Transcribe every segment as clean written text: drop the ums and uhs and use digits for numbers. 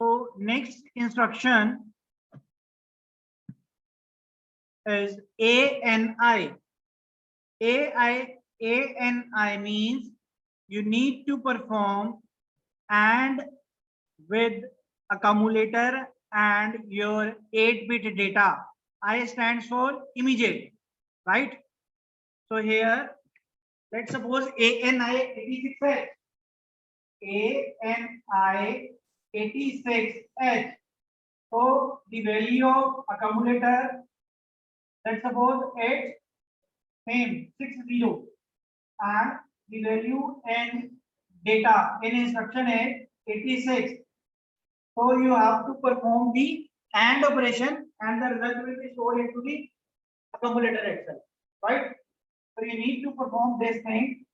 So next instruction is ANI. ANI means you need to perform AND with accumulator and your 8-bit data. I stands for immediate, right? So here, let's suppose ANI 86H. ANI 86H. So the value of accumulator, let's suppose H same 60, and the value in data in instruction is 86. So you have to perform the AND operation and the result will be stored into the accumulator itself, right? So you need to perform this thing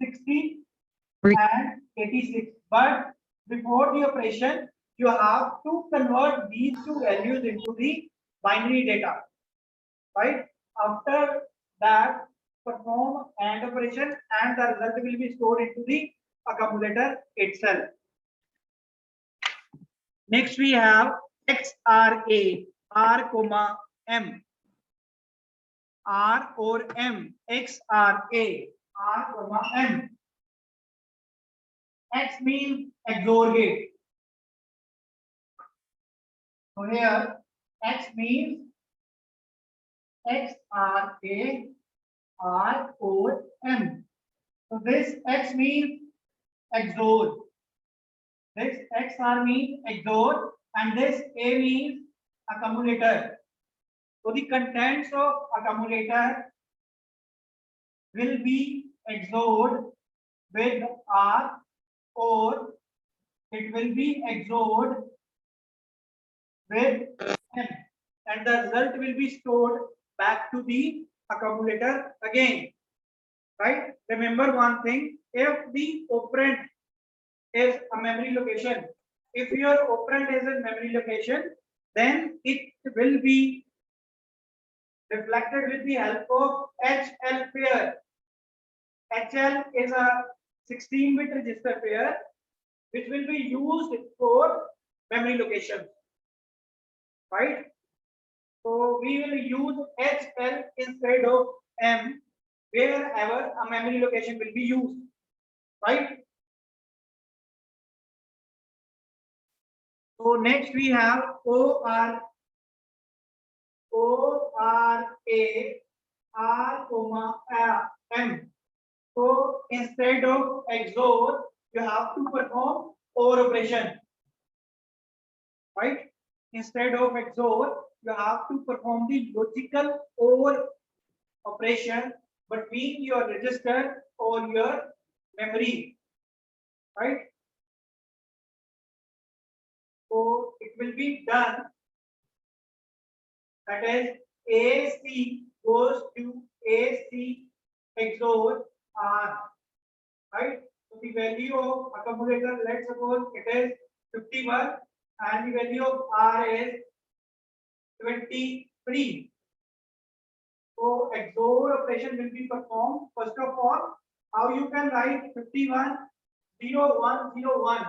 60 and 86. But before the operation, you have to convert these two values into the binary data, right? After that, perform AND operation and the result will be stored into the accumulator itself. Next we have XRA, R comma M. R or M, XRA, R comma M. X means XOR gate. So here X means XRA, R or M. So this X means XOR. This XR means XOR and this A means accumulator. So the contents of accumulator will be XORed with R or it will be XORed with M and the result will be stored back to the accumulator again, right? Remember one thing, if the operand is a memory location, if your operand is a memory location, then it will be reflected with the help of HL pair. HL is a 16-bit register pair which will be used for memory locations, right? So we will use HL instead of M wherever a memory location will be used, right? So next we have ORA, R comma M. So instead of XOR, you have to perform OR operation, right? Instead of XOR, you have to perform the logical OR operation between your register or your memory, right? So it will be done, that is AC goes to AC XOR R, right? So the value of accumulator, let's suppose it is 51 and the value of R is 23. So XOR operation will be performed. First of all, how you can write 51 0101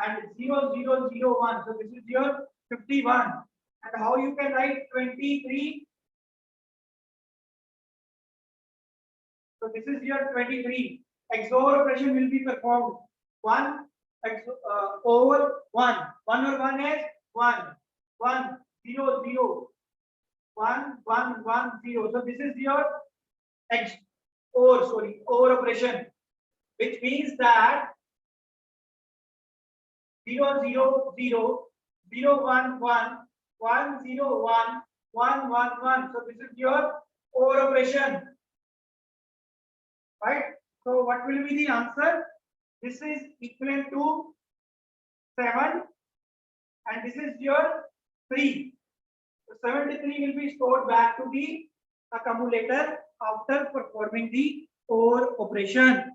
and 0001. So this is your 51. And how you can write 23. So this is your 23. XOR operation will be performed. 1 over 1. 1 over 1 is 1. 1 0 0. 1 1 1 0. So this is your OR operation, which means that 0 0 0 0 1 1 1 0 1 1 1 1. So this is your OR operation, right? So what will be the answer? This is equivalent to 7 and this is your 3. So 73 will be stored back to the accumulator after performing the OR operation.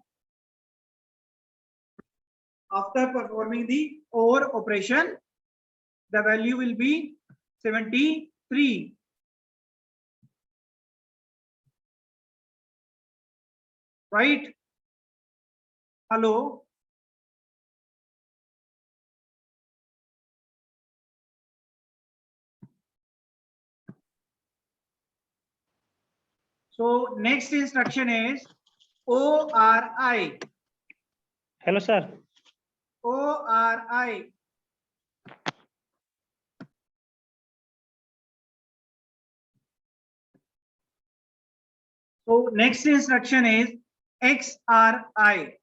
After performing the OR operation, the value will be 73. Right? Hello? So next instruction is ORI. Hello, sir. ORI. So next instruction is XRI.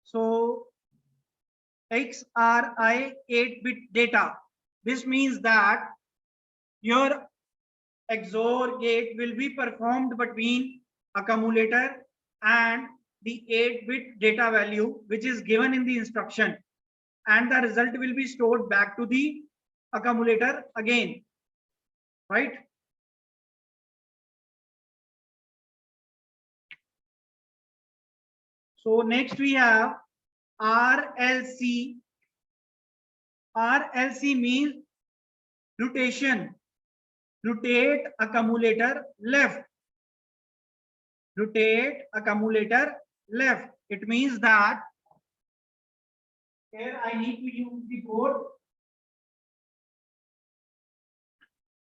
So XRI 8-bit data. This means that your XOR gate will be performed between accumulator and the 8-bit data value which is given in the instruction, and the result will be stored back to the accumulator again, right? So next we have RLC. RLC means rotation. Rotate accumulator left. Rotate accumulator left. It means that here I need to use the board.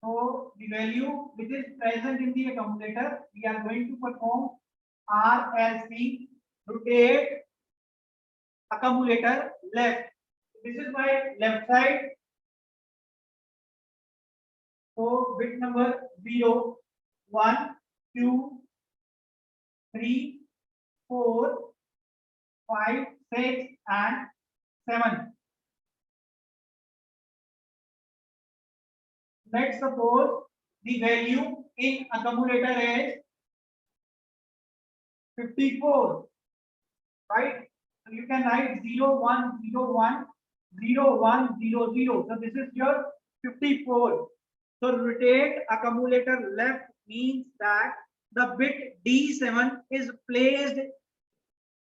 So the value which is present in the accumulator, we are going to perform RLC, rotate accumulator left. This is my left side. So bit number 0, 1, 2, 3, 4, 5, 6, and 7. Let's suppose the value in accumulator is 54, right? So you can write 0, 1, 0, 1, 0, 1, 0, 0. So this is your 54. So rotate accumulator left means that the bit D7 is placed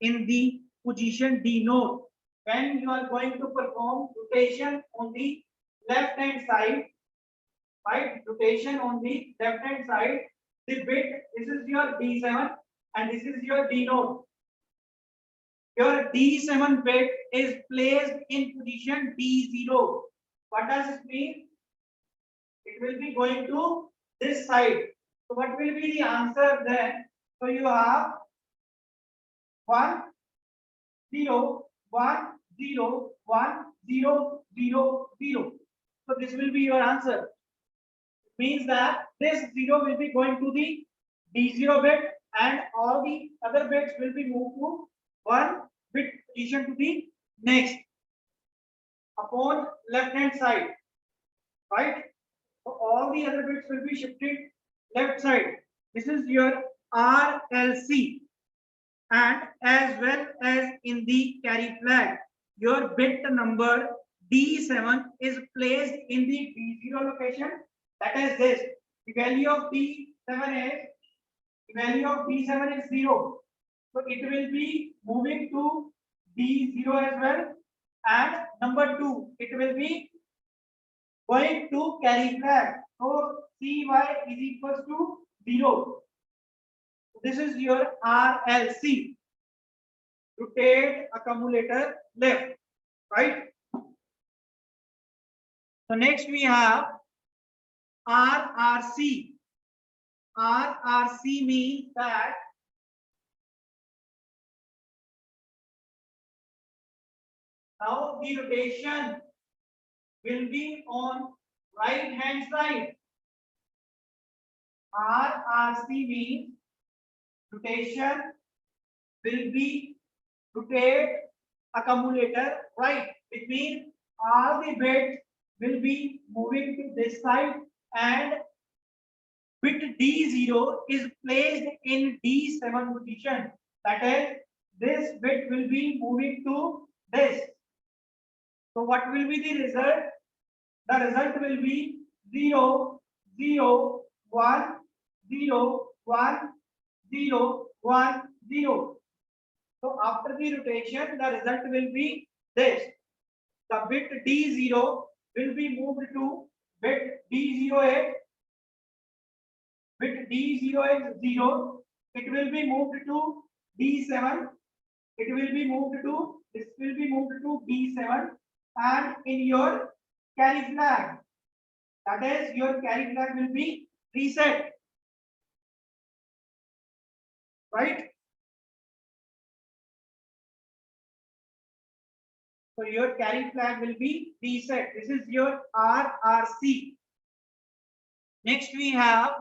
in the position D node. When you are going to perform rotation on the left hand side, right? Rotation on the left hand side, the bit, this is your D7 and this is your D node. Your D7 bit is placed in position D0. What does it mean? It will be going to this side. So what will be the answer then? So you have 1, 0, 1, 0, 1, 0, 0, 0. So this will be your answer. Means that this 0 will be going to the D0 bit and all the other bits will be moved to 1 bit position to the next upon left hand side, right? So all the other bits will be shifted left side. This is your RLC. And as well as in the carry flag, your bit number D7 is placed in the D0 location. That is this. The value of D7 is 0. So it will be moving to D0 as well. And number 2, it will be going to carry flag. So CY is equals to 0. This is your RLC. Rotate accumulator left, right? So next we have RRC. RRC means that now the rotation will be on right hand side. RRC means rotation will be rotate accumulator right. It means all the bits will be moving to this side and bit D0 is placed in D7 position. That is, this bit will be moving to this. So what will be the result? The result will be 0, 0, 1, 0, 1, 0, 1, 0. So after the rotation, the result will be this. The bit D0 will be moved to bit D08. Bit D0 is 0. It will be moved to D7. It will be moved to, this will be moved to D7. And in your carry flag, that is your carry flag will be reset. right? So your carry flag will be D set. This is your RRC. Next we have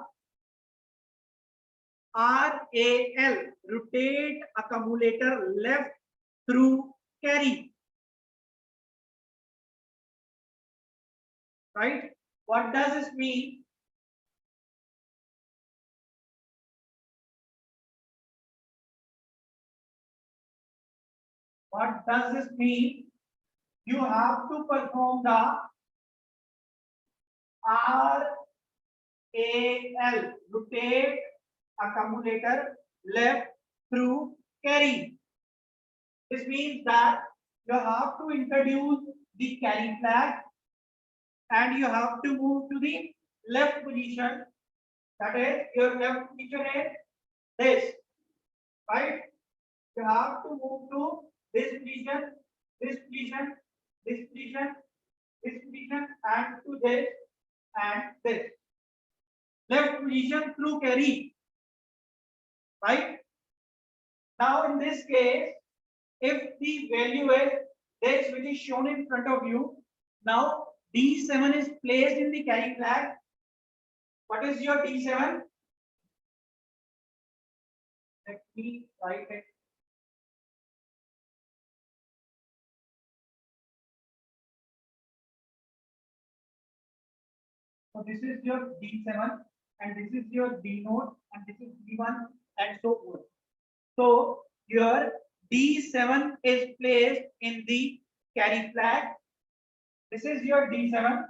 RAL, rotate accumulator left through carry. Right? What does this mean? What does this mean? You have to perform the RAL, rotate accumulator left through carry. This means that you have to introduce the carry flag and you have to move to the left position. That is, your left position is this, right? You have to move to this position, this position, this position, this position, and to this and this. Left position through carry, right? Now in this case, if the value is this which is shown in front of you, now D7 is placed in the carry flag. What is your D7? Let me write it. So this is your D7 and this is your D note and this is D1 and so forth. So your D7 is placed in the carry flag. This is your D7.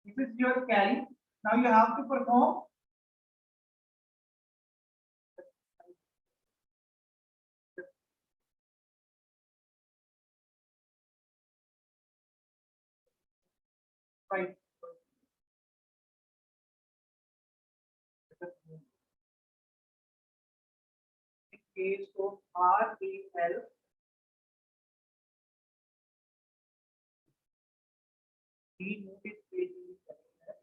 This is your carry. Now you have to perform right. In case of RAL, D note is placed in the carry flag.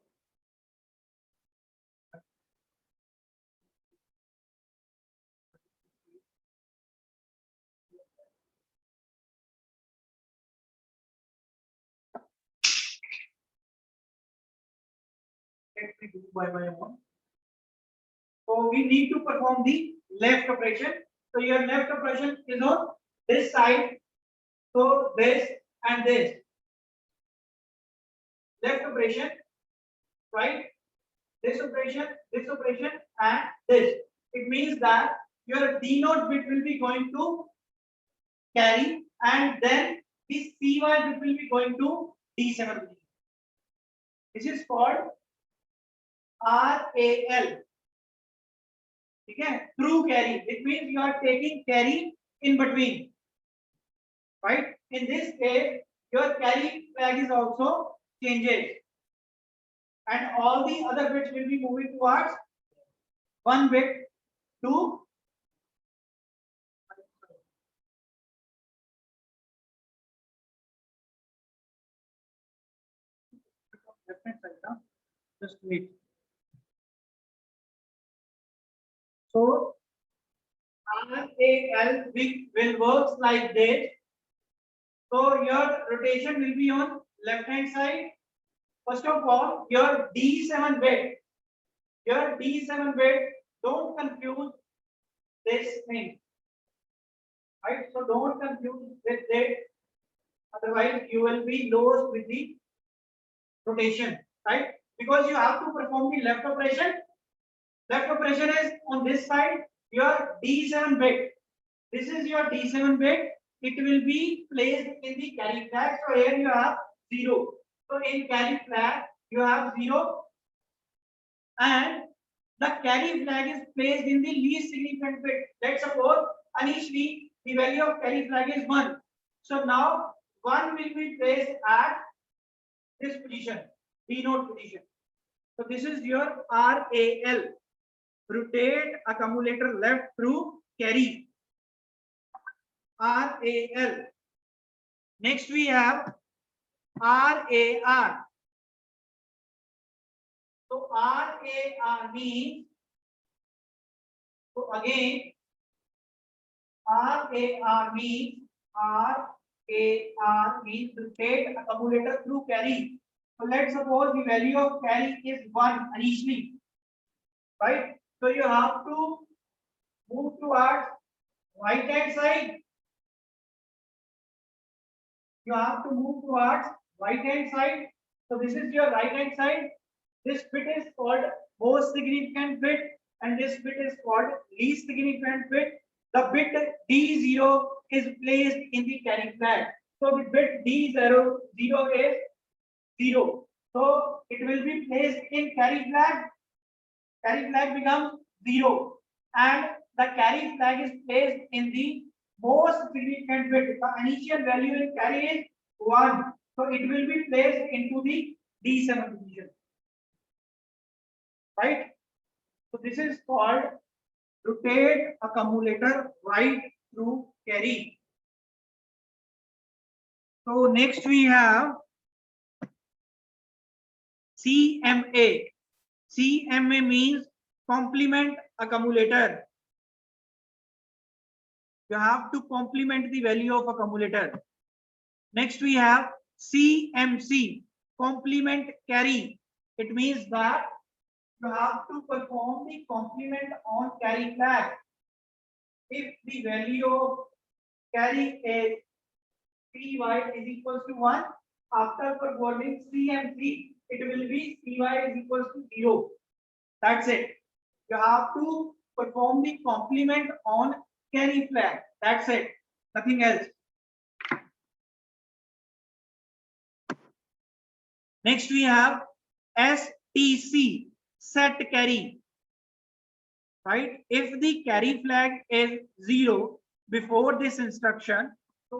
Let me do by my own. So we need to perform the left operation. So your left operation is on this side. So this and this. Left operation, right? This operation, and this. It means that your D note bit will be going to carry, and then this CY bit will be going to D7. This is called RAL. Okay, through carry. It means you are taking carry in between, right? In this case, your carry flag is also changes, and all the other bits will be moving towards one bit to different side. Now, just wait. So RAL will works like this. So your rotation will be on left hand side. First of all, your D7 bit, don't confuse this thing, right? So don't confuse with it, otherwise you will be lost with the rotation, right? Because you have to perform the left operation. Left operation is on this side, your D7 bit. This is your D7 bit. It will be placed in the carry flag. So here you have 0. So in carry flag, you have 0. And the carry flag is placed in the least significant bit. Let's suppose initially the value of carry flag is 1. So now 1 will be placed at this position, D note position. So this is your RAL, rotate accumulator left through carry. RAL. Next we have RAR. So RAR means, so again, RAR means rotate accumulator through carry. So let's suppose the value of carry is 1 initially, right? So you have to move towards right hand side. You have to move towards right hand side. So this is your right hand side. This bit is called most significant bit, and this bit is called least significant bit. The bit D0 is placed in the carry flag. So the bit D0 is 0. So it will be placed in carry flag. Carry flag becomes 0, and the carry flag is placed in the most significant bit. The initial value in carry is 1. So it will be placed into the D7 position. Right? So this is called rotate accumulator right through carry. So next we have CMA. CMA means complement accumulator. You have to complement the value of accumulator. Next we have CMC, complement carry. It means that you have to perform the complement on carry flag. If the value of carry is CY is equals to 1, after performing CMC, it will be CY is equals to 0. That's it. You have to perform the complement on carry flag. That's it. Nothing else. Next we have STC, set carry. Right? If the carry flag is 0 before this instruction, so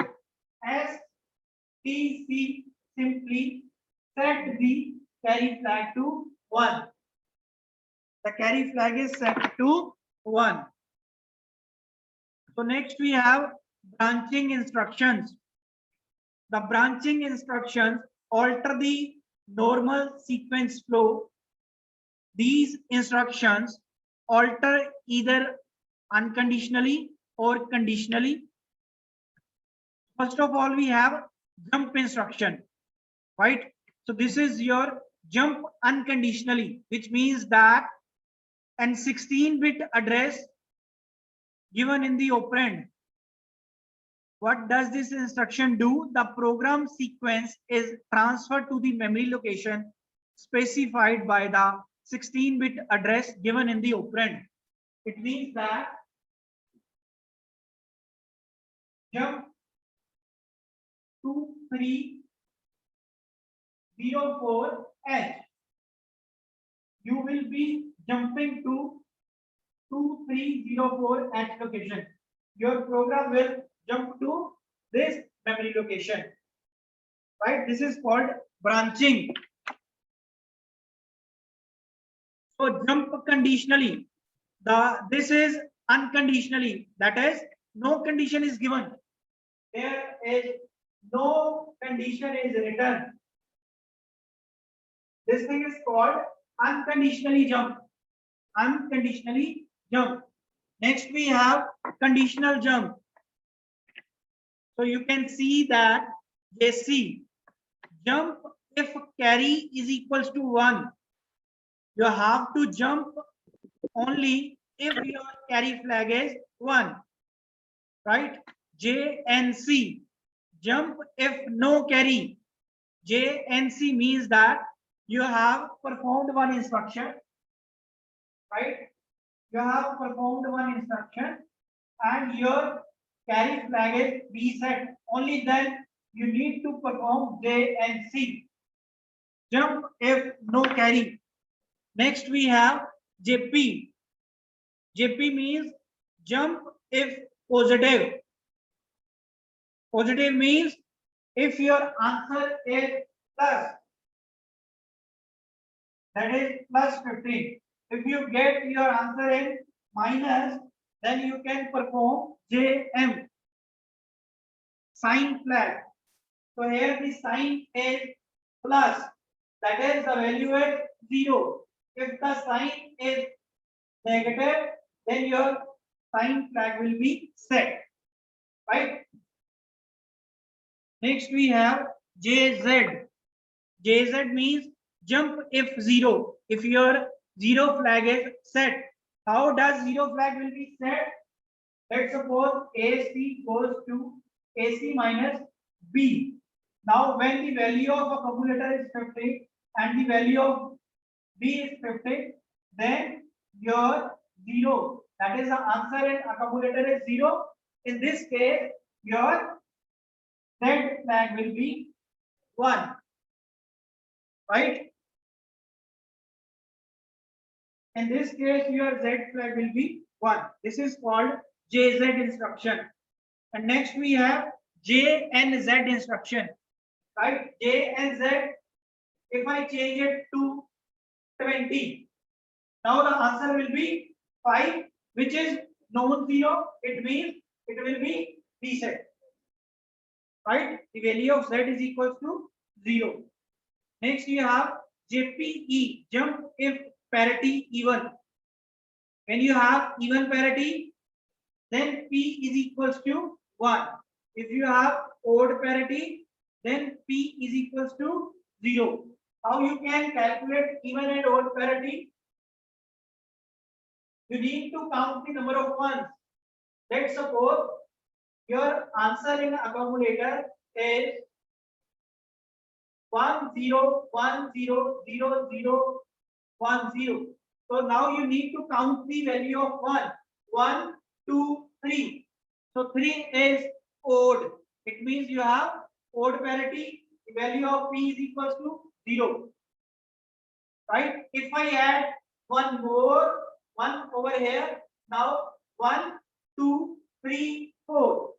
STC simply set the carry flag to 1. The carry flag is set to 1. So next we have branching instructions. The branching instructions alter the normal sequence flow. These instructions alter either unconditionally or conditionally. First of all, we have jump instruction, right? So this is your jump unconditionally, which means that an 16-bit address given in the operand. What does this instruction do? The program sequence is transferred to the memory location specified by the 16-bit address given in the operand. It means that jump 2304H, you will be jumping to 2304H location. Your program will jump to this memory location. Right? This is called branching. So jump conditionally. This is unconditionally. That is, no condition is given. There is no condition is written. This thing is called unconditionally jump. Unconditionally jump. Next we have conditional jump. So you can see that JC jump if carry is equals to 1. You have to jump only if your carry flag is 1. Right? JNC jump if no carry. JNC means that you have performed one instruction. Right? You have performed one instruction and your carry flag is reset. Only then you need to perform JNC. Jump if no carry. Next we have JP. JP means jump if positive. Positive means if your answer is plus, that is plus 15. If you get your answer in minus, then you can perform JM, sign flag. So here the sign is plus, that is the value is 0. If the sign is negative, then your sign flag will be set, right? Next we have JZ. JZ means jump if zero. If your zero flag is set, how does zero flag will be set? Let's suppose AC goes to AC minus B. Now when the value of accumulator is 50 and the value of B is 50, then your zero, that is the answer in accumulator is zero. In this case, your Z flag will be 1, right? In this case, your Z flag will be 1. This is called JZ instruction. And next we have J and Z instruction, right? J and Z, if I change it to 20, now the answer will be 5, which is non-zero. It means it will be reset, right? The value of Z is equals to 0. Next you have JPE, jump if parity even. When you have even parity, then P is equals to 1. If you have odd parity, then P is equals to 0. How you can calculate even and odd parity? You need to count the number of ones. Let's suppose your answer in accumulator is 1 0 1 0 0 0 1 0. So now you need to count the value of 1. 1 2 3. So 3 is odd. It means you have odd parity. The value of P is equals to 0. Right? If I add one more, 1 over here, now 1 2 3 4.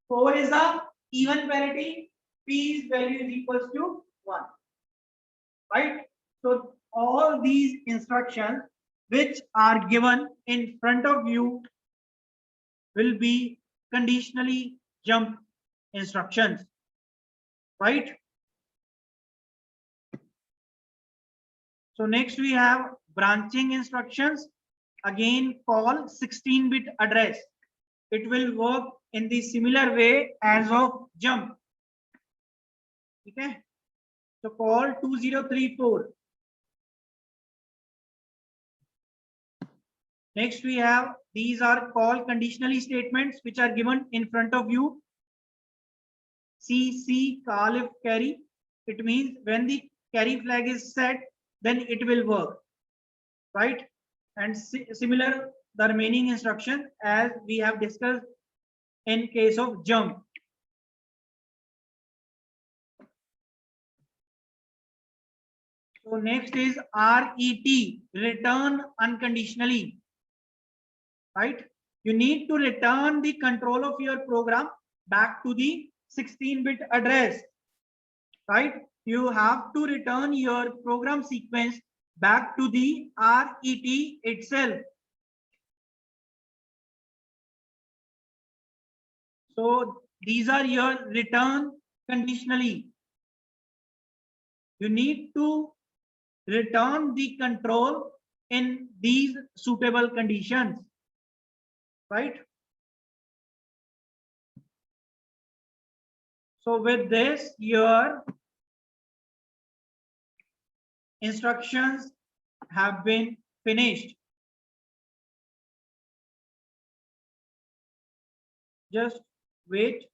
4 is the even parity. P's value is equals to 1. Right? So all these instructions which are given in front of you will be conditionally jump instructions, right? So next we have branching instructions. Again, call 16-bit address. It will work in the similar way as of jump. Okay. So call 2034. Next we have, these are call conditionally statements which are given in front of you. CC call if carry. It means when the carry flag is set, then it will work, right? And similar the remaining instruction as we have discussed in case of jump. So next is RET, return unconditionally, right? You need to return the control of your program back to the 16-bit address, right? You have to return your program sequence back to the RET itself. So these are your return conditionally. You need to return the control in these suitable conditions, right? So with this, your instructions have been finished. Just wait.